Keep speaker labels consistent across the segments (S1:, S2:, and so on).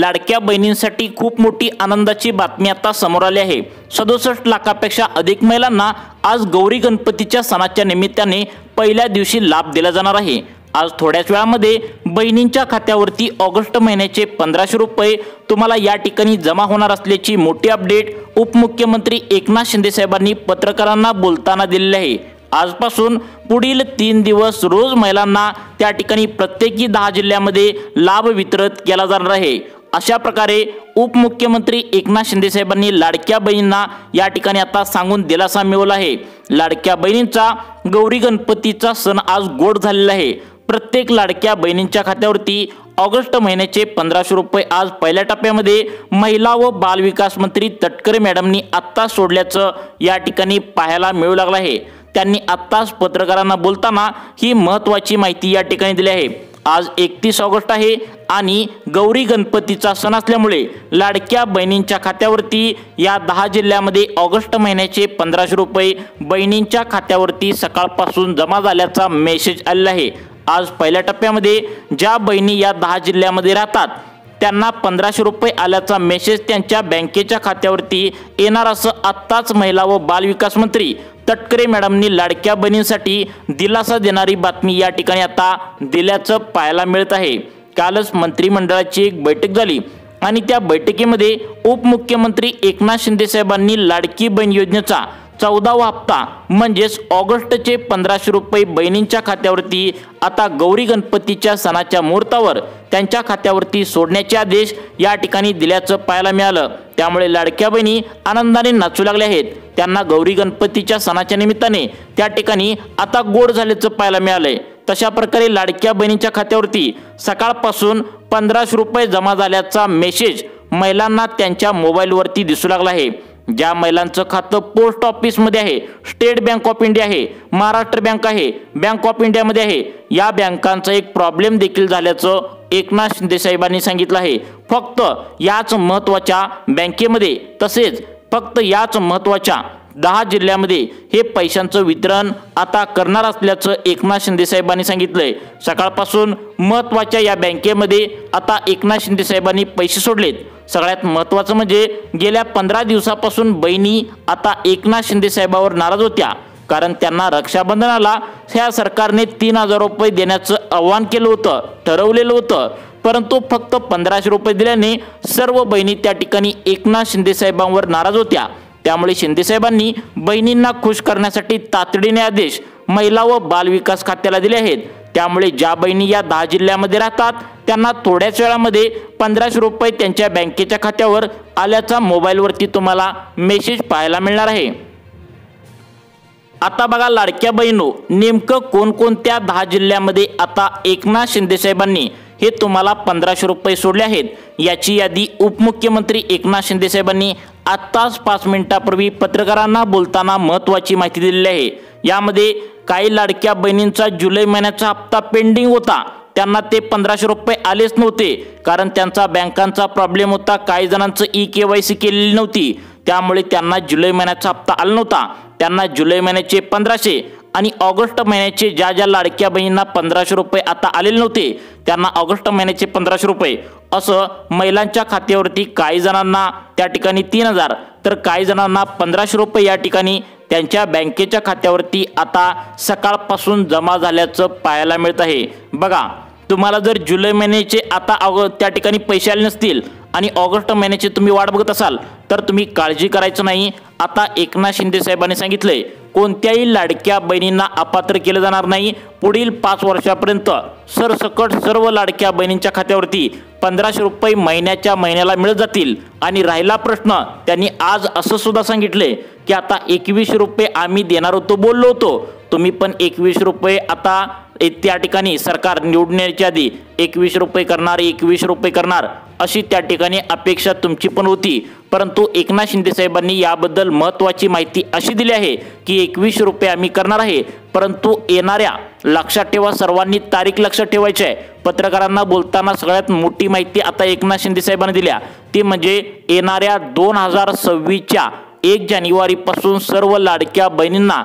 S1: लाडक्या बहिणींसाठी खूप मोठी आनंदाची बातमी आता समोर आली आहे। 67 लाखापेक्षा अधिक महिलांना आज गौरी गणपतीच्या सणाच्या निमित्ताने पहिल्या दिवशी लाभ दिला जाणार आहे। आज थोड्याच वेळामध्ये बहिणींच्या खात्यावरती ऑगस्ट महिन्याचे 1500 रुपये तुम्हाला या ठिकाणी जमा होणार असल्याची मोठी अपडेट उपमुख्यमंत्री एकनाथ शिंदे साहेबांनी पत्रकारांना बोलताना दिलेली आहे। आजपासून पुढील 3 दिवस रोज महिलांना त्या ठिकाणी प्रत्येकी 10 जिल्ह्यामध्ये लाभ वितरित केला जाणार आहे। अशा प्रकारे उपमुख्यमंत्री एकनाथ शिंदे साहेबांनी लाडक्या बहिणींना या ठिकाणी आता सांगून दिलासा मिळवला आहे। लाडक्या बहिणींचा गौरी गणपतीचा सण आज गोड झालेला आहे। प्रत्येक लाडक्या बहिणींच्या खात्यावरती ऑगस्ट महिन्याचे 1500 रुपये आज पहिल्या टप्प्यामध्ये महिला व बाल विकास मंत्री तटकरे मॅडमनी आत्ता सोडल्याचं या ठिकाणी पाहायला मिळू लागलं आहे। त्यांनी आत्ताच पत्रकारांना बोलताना ही महत्त्वाची माहिती या ठिकाणी दिली आहे। आज 31 ऑगस्ट आहे आणि गौरी गणपतीचा सण असल्यामुळे लाडक्या बहिणींच्या खात्यावरती या 10 जिल्ह्यामध्ये ऑगस्ट महिन्याचे 1500 रुपये बहिणींच्या खात्यावरती सकाळपासून जमा झाल्याचा मेसेज आलेला आहे। आज पहिल्या टप्प्यामध्ये ज्या बहिणी या 10 जिल्ह्यामध्ये राहतात त्यांना 1500 रुपये आल्याचा मेसेज त्यांच्या बँकेच्या खात्यावरती येणार असं आत्ताच महिला व बाल विकास मंत्री तटकरे मॅडमनी लाडक्या बहिणींसाठी दिलासा देणारी बातमी या ठिकाणी आता दिल्याचं पाहायला मिळत आहे। कालच मंत्रिमंडळाची एक बैठक झाली आणि त्या बैठकीमध्ये उपमुख्यमंत्री एकनाथ शिंदे साहेबांनी लाडकी बहीण योजनेचा 14वा हप्ता म्हणजेच ऑगस्टचे 1500 रुपये बहिणींच्या खात्यावरती आता गौरी गणपतीच्या सणाच्या मुहूर्तावर त्यांच्या खात्यावरती सोडण्याचे आदेश या ठिकाणी दिल्याचं पाहायला मिळालं। त्यामुळे लाडक्या बहिणी आनंदाने नाचू लागल्या आहेत। त्यांना गौरी गणपतीच्या सणाच्या निमित्ताने त्या ठिकाणी आता गोड झाल्याचं पाहायला मिळालंय। तशा प्रकारे लाडक्या बहिणींच्या खात्यावरती सकाळपासून 1500 रुपये जमा झाल्याचा मेसेज महिलांना त्यांच्या मोबाईलवरती दिसू लागला आहे। ज्या महिलांचं खातं पोस्ट ऑफिसमध्ये आहे, स्टेट बँक ऑफ इंडिया आहे, महाराष्ट्र बँक आहे, बँक ऑफ इंडियामध्ये आहे, या बँकांचा एक प्रॉब्लेम देखील झाल्याचं एकनाथ शिंदे साहेबांनी सांगितलं आहे। फक्त याच महत्त्वाच्या बँकेमध्ये तसेच फक्त याच महत्त्वाच्या 10 जिल्ह्यामध्ये हे पैशांचं वितरण आता करणार असल्याचं एकनाथ शिंदे साहेबांनी सांगितलंय। सकाळपासून महत्त्वाच्या या बँकेमध्ये आता एकनाथ शिंदे साहेबांनी पैसे सोडलेत। सगळ्यात महत्त्वाचं म्हणजे गेल्या 15 दिवसापासून बहिणी आता एकनाथ शिंदे साहेबांवर नाराज होत्या, कारण त्यांना रक्षाबंधनाला ह्या सरकारने 3000 रुपये देण्याचं आवाहन केलं होतं, ठरवलेलं होतं, परंतु फक्त 1500 रुपये दिल्याने सर्व बहिणी त्या ठिकाणी एकनाथ शिंदे साहेबांवर नाराज होत्या। त्यामुळे शिंदे साहेबांनी बहिणींना खुश करण्यासाठी तातडीने आदेश महिला व बाल विकास खात्याला दिले आहेत। त्यामुळे ज्या बहिणी या 10 जिल्ह्यामध्ये राहतात त्यांना थोड्याच वेळामध्ये 1500 रुपये त्यांच्या बँकेच्या खात्यावर आल्याचा मोबाईलवरती तुम्हाला मेसेज पाहायला मिळणार आहे। आता बघा लाडक्या बहिणो, नेमकं कोणकोणत्या 10 जिल्ह्यामध्ये आता एकनाथ शिंदे साहेबांनी हे तुम्हाला 1500 रुपये सोडले आहेत याची यादी उपमुख्यमंत्री एकनाथ शिंदे साहेबांनी आत्ताच 5 मिनिटांपूर्वी पत्रकारांना बोलताना महत्त्वाची माहिती दिलेली आहे। यामध्ये काही लाडक्या बहिणींचा जुलै महिन्याचा हप्ता पेंडिंग होता, त्यांना ते 1500 रुपये आलेच नव्हते, कारण त्यांचा बँकांचा प्रॉब्लेम होता। काही जणांचं EKYC केलेली नव्हती, त्यामुळे त्यांना जुलै महिन्याचा हप्ता आला नव्हता। त्यांना जुलै महिन्याचे 1500 आणि ऑगस्ट महिन्याचे ज्या लाडक्या बहिणींना 1500 रुपये आता आलेले नव्हते त्यांना ऑगस्ट महिन्याचे 1500 रुपये असं महिलांच्या खात्यावरती काही जणांना त्या ठिकाणी 3000 तर काही जणांना 1500 रुपये या ठिकाणी त्यांच्या बँकेच्या खात्यावरती आता सकाळपासून जमा झाल्याचं पाहायला मिळत आहे। बघा, तुम्हाला जर जुलै महिन्याचे आता त्या ठिकाणी पैसे आले नसतील आणि ऑगस्ट महिन्याची तुम्ही वाट बघत असाल तर तुम्ही काळजी करायचं नाही। आता एकनाथ शिंदे साहेबांनी सांगितलंय कोणत्याही लाडक्या बहिणींना अपात्र केलं जाणार नाही। पुढील 5 वर्षापर्यंत सरसकट सर्व लाडक्या बहिणींच्या खात्यावरती 1500 रुपये महिन्याला मिळत जातील। आणि राहिला प्रश्न, त्यांनी आज असं सुद्धा सांगितले की आता 2100 रुपये आम्ही देणार होतो, बोललो होतो, तुम्ही पण 2100 रुपये आता त्या ठिकाणी सरकार निवडण्याच्या आधी 2100 रुपये करणार, 2100 रुपये करणार अशी त्या ठिकाणी अपेक्षा तुमची पण होती। परंतु एकनाथ शिंदे साहेबांनी याबद्दल महत्त्वाची माहिती अशी दिली आहे की 2100 रुपये आम्ही करणार आहे, परंतु येणाऱ्या, लक्षात ठेवा सर्वांनी तारीख लक्षात ठेवायची आहे। पत्रकारांना बोलताना सगळ्यात मोठी माहिती आता एकनाथ शिंदे साहेबांनी दिल्या ती म्हणजे येणाऱ्या 2026च्या 1 जानेवारीपासून सर्व लाडक्या बहिणींना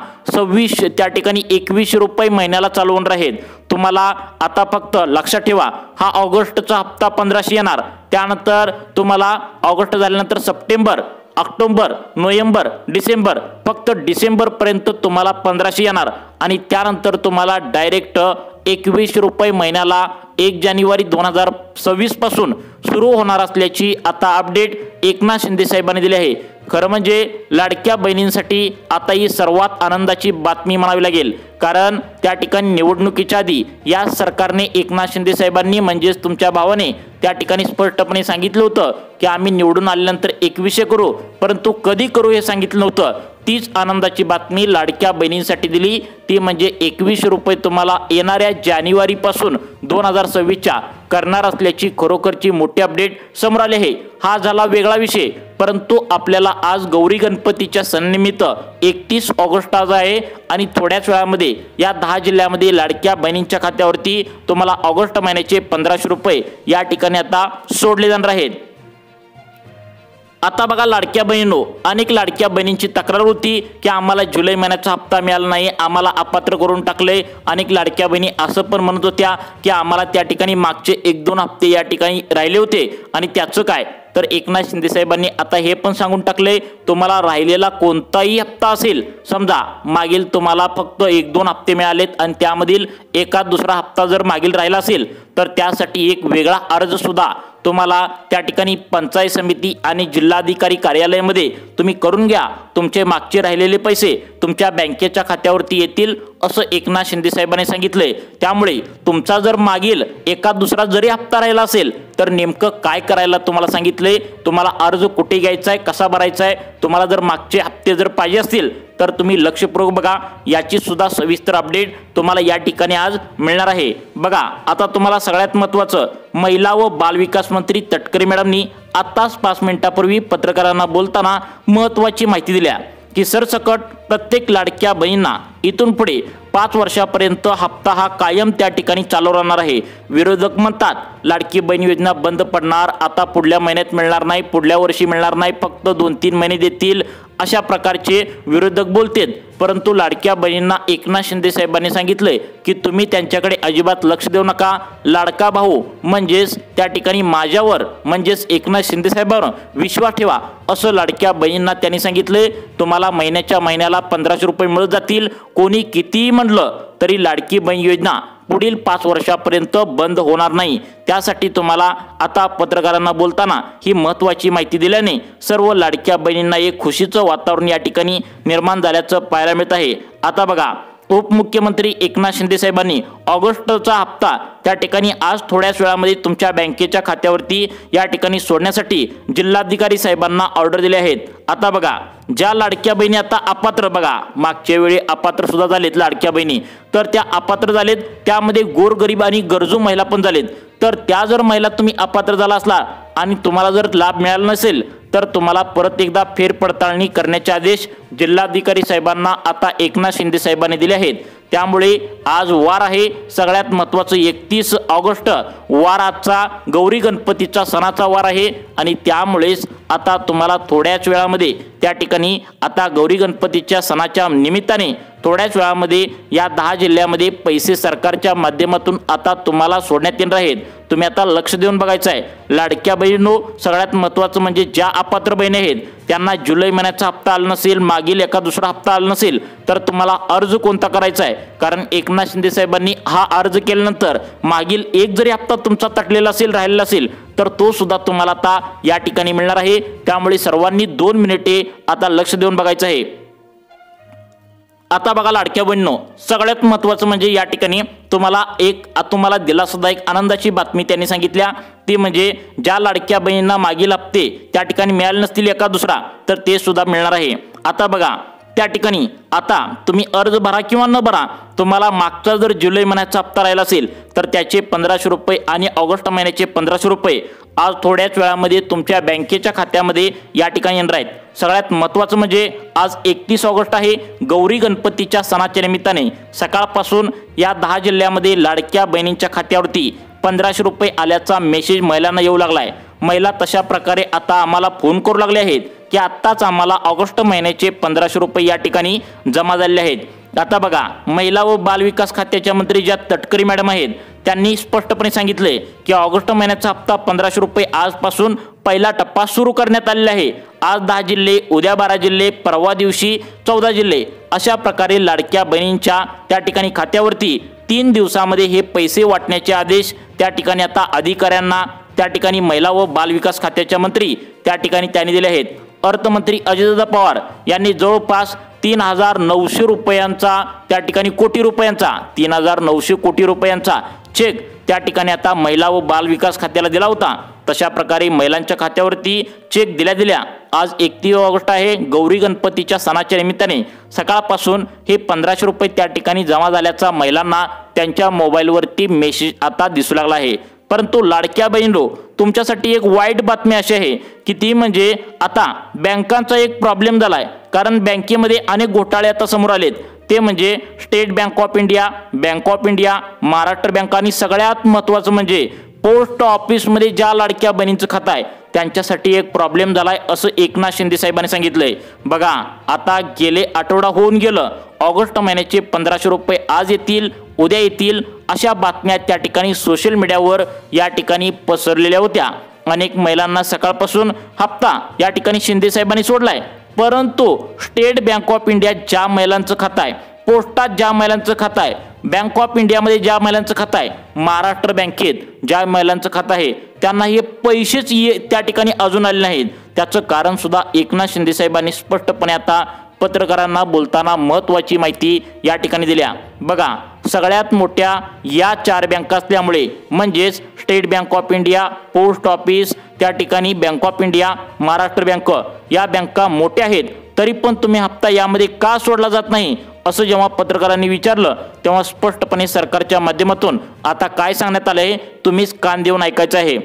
S1: 21 रुपये महिन्याला चालू होणार आहेत। तुम्हाला आता फक्त लक्षात ठेवा, हा ऑगस्टचा हप्ता 1500 येणार, त्यानंतर तुम्हाला ऑगस्ट झाल्यानंतर सप्टेंबर, ऑक्टोबर, नोव्हेंबर, डिसेंबर, फक्त डिसेंबर पर्यंत तुम्हाला 1500 येणार आणि त्यानंतर तुम्हाला डायरेक्ट 21 रुपये महिन्याला 1 जानेवारी 2026 पासून सुरू होणार असल्याची आता अपडेट एकनाथ शिंदे साहेबांनी दिली आहे। खरं म्हणजे लाडक्या बहिणींसाठी आता ही सर्वात आनंदाची बातमी म्हणावी लागेल, कारण त्या ठिकाणी निवडणुकीच्या आधी या सरकारने एकनाथ शिंदे साहेबांनी म्हणजेच तुमच्या भावाने त्या ठिकाणी स्पष्टपणे सांगितलं होतं की आम्ही निवडून आल्यानंतर 2100 करू, परंतु कधी करू हे सांगितलं नव्हतं। तीच आनंदाची बातमी लाडक्या बहिणींसाठी दिली, ती म्हणजे 21 रुपये तुम्हाला येणाऱ्या जानेवारीपासून 2026च्या करणार असल्याची खरोखरची मोठी अपडेट समोर आली आहे। हा झाला वेगळा विषय, परंतु आपल्याला आज गौरी गणपतीच्या सणानिमित्त 31 ऑगस्ट आज आहे आणि थोड्याच वेळामध्ये या 10 जिल्ह्यामध्ये लाडक्या बहिणींच्या खात्यावरती तुम्हाला ऑगस्ट महिन्याचे 1500 रुपये या ठिकाणी आता सोडले जाणार आहेत। आता बघा लाडक्या बहिणींनो, अनेक लाडक्या बहिणींची तक्रार होती की आम्हाला जुलै महिन्याचा हप्ता मिळाला नाही, आम्हाला अपात्र करून टाकले। अनेक लाडक्या बहिणी असं पण म्हणत होत्या की आम्हाला त्या ठिकाणी मागचे 1-2 हप्ते या ठिकाणी राहिले होते आणि त्याचं काय, तर एकनाथ शिंदे साहेबांनी आता हे पण सांगून टाकले, तुम्हाला राहिलेला कोणताही हप्ता असेल, समजा मागील तुम्हाला फक्त 1-2 हप्ते मिळालेत आणि त्यामधील एखाद दुसरा हप्ता जर मागील राहिला असेल तर त्यासाठी एक वेगळा अर्ज सुद्धा तुम्हाला त्या ठिकाणी पंचायत समिती आणि जिल्हाधिकारी कार्यालयामध्ये तुम्ही करून घ्या। तुमचे मागचे राहिलेले पैसे तुमच्या बँकेच्या खात्यावरती येतील असं एकनाथ शिंदे साहेबांनी सांगितले। त्यामुळे तुमचा जर मागील एखाद दुसरा जरी हप्ता राहिला असेल तर नेमकं काय करायला तुम्हाला सांगितले, तुम्हाला अर्ज कुठे घ्यायचा आहे, कसा भरायचा आहे, तुम्हाला जर मागचे हप्ते जर पाहिजे असतील तर तुम्ही लक्षपूर्वक बघा, याची सुद्धा सविस्तर अपडेट तुम्हाला या ठिकाणी आज मिळणार आहे। बघा आता तुम्हाला सगळ्यात महत्त्वाचं, महिला व बालविकास मंत्री तटकरे मॅडमनी आताच 5 मिनिटांपूर्वी पत्रकारांना बोलताना महत्त्वाची माहिती दिली की सरसकट प्रत्येक लाडक्या बहिणींना इथून पुढे 5 वर्षापर्यंत हप्ता हा कायम त्या ठिकाणी चालू राहणार आहे। विरोधक म्हणतात लाडकी बहीण योजना बंद पडणार, आता पुढल्या महिन्यात मिळणार नाही, पुढल्या वर्षी मिळणार नाही, फक्त 2-3 महिने देतील, अशा प्रकारचे विरोधक बोलतात। परंतु लाडक्या बहिणींना एकनाथ शिंदे साहेबांनी सांगितले की तुम्ही त्यांच्याकडे अजिबात लक्ष देऊ नका, लाडका भाऊ म्हणजेच त्या ठिकाणी माझ्यावर म्हणजेच एकनाथ शिंदे साहेबांवर विश्वास ठेवा असं लाडक्या बहिणींना त्यांनी सांगितले। तुम्हाला महिन्याच्या महिन्याला 1500 रुपये मिळत जातील, कोणी कितीही म्हणलं तरी लाडकी बहीण योजना पुढील 5 वर्षापर्यंत बंद होणार नाही। त्यासाठी तुम्हाला आता पत्रकारांना बोलताना ही महत्त्वाची माहिती दिल्याने सर्व लाडक्या बहिणींना एक खुशीचं वातावरण या ठिकाणी निर्माण झाल्याचं पाहायला मिळत आहे। आता बघा उपमुख्यमंत्री एकनाथ शिंदे साहेबांनी ऑगस्टचा हप्ता त्या ठिकाणी आज थोड्याच वेळामध्ये तुमच्या बँकेच्या खात्यावरती या ठिकाणी सोडण्यासाठी जिल्हाधिकारी साहेबांना ऑर्डर दिले आहेत। आता बघा ज्या लाडक्या बहिणी आता अपात्र, बघा मागच्या वेळी अपात्र सुद्धा झालेत लाडक्या बहिणी, तर त्या अपात्र झालेत, त्यामध्ये गोरगरीब आणि गरजू महिला पण झालेत। तर त्या जर महिला तुम्ही अपात्र झाला असला आणि तुम्हाला जर लाभ मिळाला नसेल तर तुम्हाला परत एकदा फेरपडताळणी करण्याचे आदेश जिल्हाधिकारी साहेबांना आता एकनाथ शिंदे साहेबांनी दिले आहेत। त्यामुळे आज वार आहे सगळ्यात महत्त्वाचं 31 ऑगस्ट, वार आजचा गौरी गणपतीचा सणाचा वार आहे आणि त्यामुळेच आता तुम्हाला थोड्याच वेळामध्ये त्या ठिकाणी आता गौरी गणपतीच्या सणाच्या निमित्ताने थोड्याच वेळामध्ये या 10 जिल्ह्यामध्ये पैसे सरकारच्या माध्यमातून आता तुम्हाला सोडण्यात येणार आहेत। तुम्ही आता लक्ष देऊन बघायचं आहे। लाडक्या बहिणींनो, सगळ्यात महत्त्वाचं म्हणजे ज्या अपात्र बहिणी आहेत त्यांना जुलै महिन्याचा हप्ता आला नसेल, मागील एका दुसरा हप्ता आला नसेल तर तुम्हाला अर्ज कोणता करायचा आहे, कारण एकनाथ शिंदे साहेबांनी हा अर्ज केल्यानंतर मागील एक जरी हप्ता तुमचा तटलेला असेल, राहिलेला असेल तर तो सुद्धा तुम्हाला आता या ठिकाणी मिळणार आहे। त्यामुळे सर्वांनी 2 मिनिटे आता लक्ष देऊन बघायचं आहे। आता बघा लाडक्या बहिणींनो, सगळ्यात महत्त्वाचं म्हणजे या ठिकाणी तुम्हाला दिलासादायक आनंदाची बातमी त्यांनी सांगितल्या, ती म्हणजे ज्या लाडक्या बहिणींना मागील हप्ते त्या ठिकाणी मिळाले नसतील एका दुसरा तर ते सुद्धा मिळणार आहे। आता बघा त्या ठिकाणी आता तुम्ही अर्ज भरा किंवा न भरा, तुम्हाला मागचा जर जुलै महिन्याचा हप्ता राहिला असेल तर त्याचे 1500 रुपये आणि ऑगस्ट महिन्याचे 1500 रुपये आज थोड्याच वेळामध्ये तुमच्या बँकेच्या खात्यामध्ये या ठिकाणी येणार आहेत। सगळ्यात महत्त्वाचं म्हणजे आज 31 ऑगस्ट आहे, गौरी गणपतीच्या सणाच्या निमित्ताने सकाळपासून या 10 जिल्ह्यामध्ये लाडक्या बहिणींच्या खात्यावरती 1500 रुपये आल्याचा मेसेज महिलांना येऊ लागलाय। महिला तशा प्रकारे आता आम्हाला फोन करू लागले आहेत की आत्ताच आम्हाला ऑगस्ट महिन्याचे 1500 रुपये या ठिकाणी जमा झालेले आहेत। आता बघा, महिला व बालविकास खात्याच्या मंत्री ज्या तटकरे मॅडम आहेत त्यांनी स्पष्टपणे सांगितले की ऑगस्ट महिन्याचा हप्ता 1500 रुपये आजपासून पहिला टप्पा सुरू करण्यात आलेला आहे। आज 10 जिल्हे, उद्या 12 जिल्हे, परवा दिवशी 14 जिल्हे, अशा प्रकारे लाडक्या बहिणींच्या त्या ठिकाणी खात्यावरती 3 दिवसामध्ये हे पैसे वाटण्याचे आदेश त्या ठिकाणी आता अधिकाऱ्यांना त्या ठिकाणी महिला व बालविकास खात्याच्या मंत्री त्या ठिकाणी त्यांनी दिले आहेत। अर्थमंत्री अजितदादा पवार यांनी जवळपास 3900 रुपयांचा त्या ठिकाणी कोटी रुपयांचा 3900 कोटी रुपयांचा चेक त्या ठिकाणी आता महिला व बालविकास खात्याला दिला होता। तशा प्रकारे महिलांच्या खात्यावरती चेक दिल्या आज 31 ऑगस्ट आहे। गौरी गणपतीच्या सणाच्या निमित्ताने सकाळपासून हे 1500 रुपये त्या ठिकाणी जमा झाल्याचा महिलांना त्यांच्या मोबाईलवरती मेसेज आता दिसू लागला आहे। परंतु लाडक्या बहिणींनो, तुमच्यासाठी एक वाईट बातमी अशी आहे की ती म्हणजे आता बँकांचा एक प्रॉब्लेम झालाय, कारण बँकेमध्ये अनेक घोटाळे आता समोर आलेत। ते म्हणजे state bank of India, bank of India, Maharashtra bank आणि सगळ्यात महत्त्वाचं म्हणजे पोस्ट ऑफिसमध्ये ज्या लाडक्या बहिणींचं खातं आहे त्यांच्यासाठी एक प्रॉब्लेम झालाय असं एकनाथ शिंदे साहेबांनी सांगितलंय। बघा, आता गेले आठवडा होऊन गेलं, ऑगस्ट महिन्याचे 1500 रुपये आज येतील, उद्या येतील, अशा बातम्या त्या ठिकाणी सोशल मीडियावर या ठिकाणी पसरलेल्या होत्या। अनेक महिलांना सकाळपासून हप्ता या ठिकाणी शिंदे साहेबांनी सोडलाय, परंतु स्टेट बँक ऑफ इंडिया ज्या महिलांचं खातं आहे, पोस्टात ज्या महिलांचं खातं आहे, बँक ऑफ इंडियामध्ये ज्या महिलांचं खातं आहे, महाराष्ट्र बँकेत ज्या महिलांचं खातं आहे, त्यांना हे पैसेच त्या ठिकाणी अजून आले नाहीत। त्याचं कारण सुद्धा एकनाथ शिंदे साहेबांनी स्पष्टपणे आता पत्रकारांना बोलताना महत्त्वाची माहिती या ठिकाणी दिल्या। बघा, सगळ्यात मोठ्या या 4 बँका असल्यामुळे म्हणजेच state bank of India, post office त्या ठिकाणी, bank of India, Maharashtra bank, या बँका मोठ्या आहेत, तरी पण तुम्ही हप्ता यामध्ये का सोडला जात नाही असं जेव्हा पत्रकारांनी विचारलं तेव्हा स्पष्टपणे सरकारच्या माध्यमातून आता काय सांगण्यात आलंय तुम्हीच कान देऊन ऐकायचं आहे।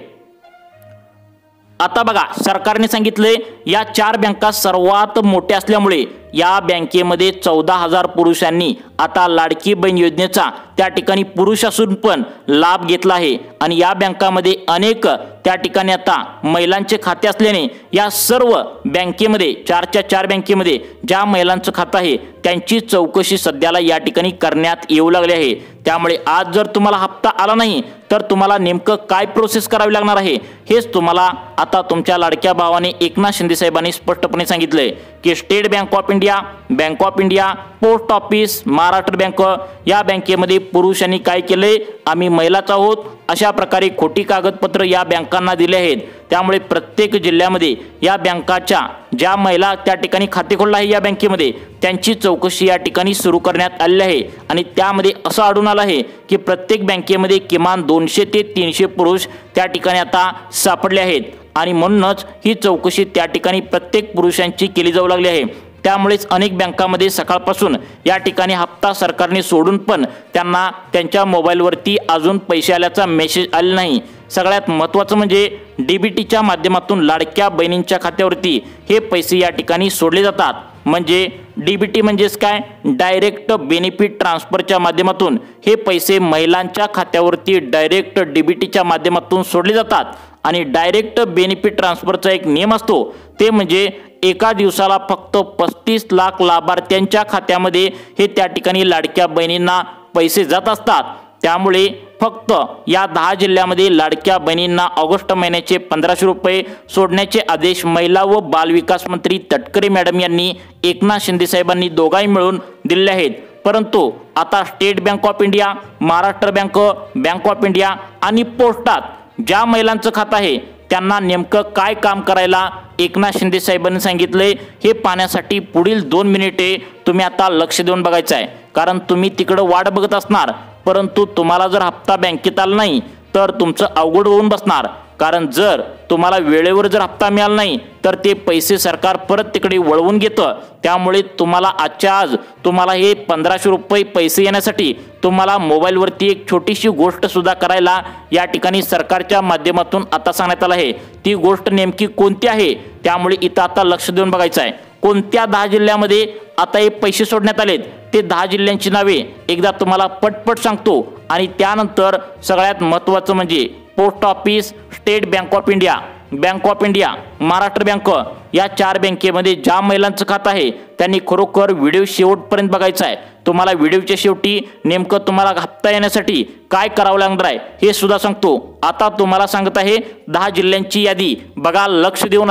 S1: आता बघा, सरकारने सांगितले या 4 बँका सर्वात मोठ्या असल्यामुळे या बँकेमध्ये 14,000 पुरुषांनी आता लाडकी बहीण योजनेचा त्या ठिकाणी पुरुष असून पण लाभ घेतला आहे आणि या बँकामध्ये अनेक त्या ठिकाणी आता महिलांचे खाते असल्याने या सर्व बँकेमध्ये 4च्या 4 बँकेमध्ये ज्या महिलांचं खातं आहे त्यांची चौकशी सध्याला या ठिकाणी करण्यात येऊ लागली आहे। त्यामुळे आज जर तुम्हाला हप्ता आला नाही तर तुम्हाला नेमकं काय प्रोसेस करावी लागणार आहे हेच तुम्हाला आता तुमच्या लाडक्या भावाने एकनाथ शिंदे साहेबांनी स्पष्टपणे सांगितलंय की state bank of India, bank of India, post office, Maharashtra bank या बँकेमध्ये पुरुषांनी काय केले, आम्ही महिलाच आहोत अशा प्रकारे खोटी कागदपत्र या बँकांना दिले आहेत। त्यामुळे प्रत्येक जिल्ह्यामध्ये या बँकाच्या ज्या महिला त्या ठिकाणी खाते खोलले आहे या बँकेमध्ये त्यांची चौकशी या ठिकाणी सुरू करण्यात आली आहे आणि त्यामध्ये असं आढळून आलं आहे की प्रत्येक बँकेमध्ये किमान 200 ते 300 पुरुष त्या ठिकाणी आता सापडले आहेत आणि म्हणूनच ही चौकशी त्या ठिकाणी प्रत्येक पुरुषांची केली जाऊ लागली आहे। त्यामुळेच अनेक बँकांमध्ये सकाळपासून या ठिकाणी हप्ता सरकारने सोडून पण त्यांना त्यांच्या मोबाईलवरती अजून पैसे आल्याचा मेसेज आला नाही। सगळ्यात महत्त्वाचं म्हणजे डीबीटीच्या माध्यमातून लाडक्या बहिणींच्या खात्यावरती हे पैसे या ठिकाणी सोडले जातात। म्हणजे डीबीटी म्हणजेच काय, डायरेक्ट बेनिफिट ट्रान्सफरच्या माध्यमातून हे पैसे महिलांच्या खात्यावरती डायरेक्ट डीबीटीच्या माध्यमातून सोडले जातात आणि डायरेक्ट बेनिफिट ट्रान्सफरचा एक नियम असतो, ते म्हणजे एका दिवसाला फक्त 35 लाख लाभार्थ्यांच्या खात्यामध्ये हे त्या ठिकाणी लाडक्या बहिणींना पैसे जात असतात। त्यामुळे फक्त या 10 जिल्ह्यामध्ये लाडक्या बहिणींना ऑगस्ट महिन्याचे 1500 रुपये सोडण्याचे आदेश महिला व बालविकास मंत्री तटकरे मॅडम यांनी एकनाथ शिंदे साहेबांनी दोघांनी मिळून दिले आहेत। परंतु आता state bank of India, Maharashtra bank, bank of India आणि पोस्टात ज्या महिलांचं खातं आहे त्यांना नेमकं काय काम करायला एकनाथ शिंदे साहेबांनी सांगितले हे पाहण्यासाठी पुढील 2 मिनिटे तुम्ही आता लक्ष देऊन बघायचं आहे, कारण तुम्ही तिकडे वाट बघत असणार परंतु तुम्हाला जर हप्ता बँकेत आला नाही तर तुमचं अवघड होऊन बसणार। कारण जर तुम्हाला वेळेवर जर हप्ता मिळाला नाही तर ते पैसे सरकार परत तिकडे वळवून घेतं। त्यामुळे तुम्हाला आजच्या आज तुम्हाला हे 1500 रुपये पैसे येण्यासाठी तुम्हाला मोबाईलवरती एक छोटीशी गोष्ट सुद्धा करायला या ठिकाणी सरकारच्या माध्यमातून आता सांगण्यात आलं आहे। ती गोष्ट नेमकी कोणती आहे त्यामुळे इथं आता लक्ष देऊन बघायचं आहे। कोणत्या 10 जिल्ह्यामध्ये आता हे पैसे सोडण्यात आलेत ते 10 जिल्ह्यांची नावे एकदा तुम्हाला पटपट सांगतो आणि त्यानंतर सगळ्यात महत्त्वाचं म्हणजे post office, state bank of India, bank of India, Maharashtra bank या 4 बँकेमध्ये ज्या महिलांचं खातं आहे त्यांनी खरोखर व्हिडिओ शेवटपर्यंत बघायचा आहे। तुम्हाला व्हिडिओच्या शेवटी नेमकं तुम्हाला हप्ता येण्यासाठी काय करावं लागणार आहे हे सुद्धा सांगतो। आता तुम्हाला सांगत आहे 10 जिल्ह्यांची यादी बघा, लक्ष देऊन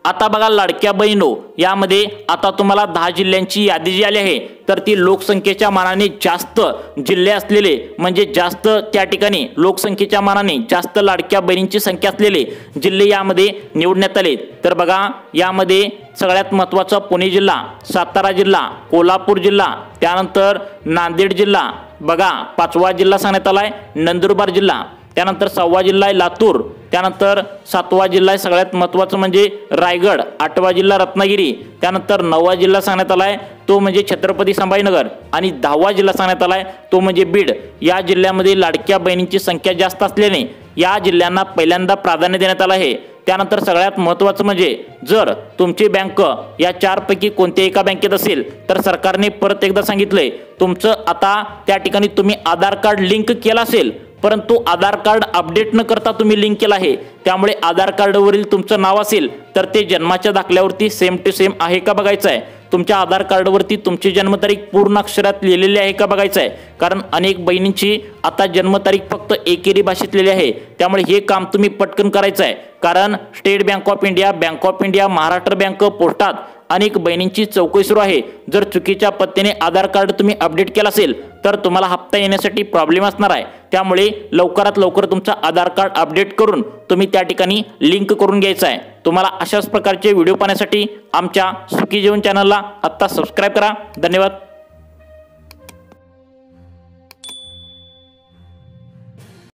S1: आता बघा लाडक्या बहिणो, यामध्ये आता तुम्हाला 10 जिल्ह्यांची यादी जी आली आहे तर ती लोकसंख्येच्या मानाने जास्त जिल्हे असलेले, म्हणजे जास्त त्या ठिकाणी लोकसंख्येच्या मानाने जास्त लाडक्या बहिणींची संख्या असलेले जिल्हे यामध्ये निवडण्यात आले। तर बघा यामध्ये सगळ्यात महत्त्वाचा पुणे जिल्हा, सातारा जिल्हा, कोल्हापूर जिल्हा, त्यानंतर नांदेड जिल्हा, बघा 5वा जिल्हा सांगण्यात आलाय नंदुरबार जिल्हा, त्यानंतर 6वा जिल्हा आहे लातूर, त्यानंतर 7वा जिल्हा आहे सगळ्यात महत्त्वाचं म्हणजे रायगड, 8वा जिल्हा रत्नागिरी, त्यानंतर 9वा जिल्हा सांगण्यात आलाय तो म्हणजे छत्रपती संभाजीनगर आणि 10वा जिल्हा सांगण्यात आलाय तो म्हणजे बीड। या जिल्ह्यामध्ये लाडक्या बहिणींची संख्या जास्त असल्याने या जिल्ह्यांना पहिल्यांदा प्राधान्य देण्यात आलं आहे। त्यानंतर सगळ्यात महत्त्वाचं म्हणजे जर तुमची बँक या 4 पैकी कोणत्याही एका बँकेत असेल तर सरकारने परत एकदा सांगितलंय तुमचं आता त्या ठिकाणी तुम्ही आधार कार्ड लिंक केलं असेल परंतु आधार कार्ड अपडेट न करता तुम्ही लिंक केला आहे, त्यामुळे आधार कार्डवरील तुमचं नाव असेल तर ते जन्माच्या दाखल्यावरती सेम टू सेम आहे का बघायचं आहे। तुमच्या आधार कार्डवरती तुमची जन्मतारीख पूर्ण अक्षरात लिहिलेली आहे का बघायचं आहे, कारण अनेक बहिणींची आता जन्मतारीख फक्त एकेरी भाषेत लिहिली आहे। त्यामुळे हे काम तुम्ही पटकन करायचं आहे, कारण state bank of India, Maharashtra bank, पोस्टात अनेक बहिणींची चौकशी सुरू आहे। जर चुकीच्या पत्त्याने आधार कार्ड तुम्ही अपडेट केला असेल तर तुम्हाला हप्ता येण्यासाठी प्रॉब्लेम असणार आहे। त्यामुळे लवकरात लवकर तुमचं आधार कार्ड अपडेट करून तुम्ही त्या ठिकाणी लिंक करून घ्यायचं आहे। तुम्हाला अशाच प्रकारचे व्हिडिओ पाहण्यासाठी आमच्या सुखी जीवन चॅनलला आत्ता सबस्क्राइब करा। धन्यवाद।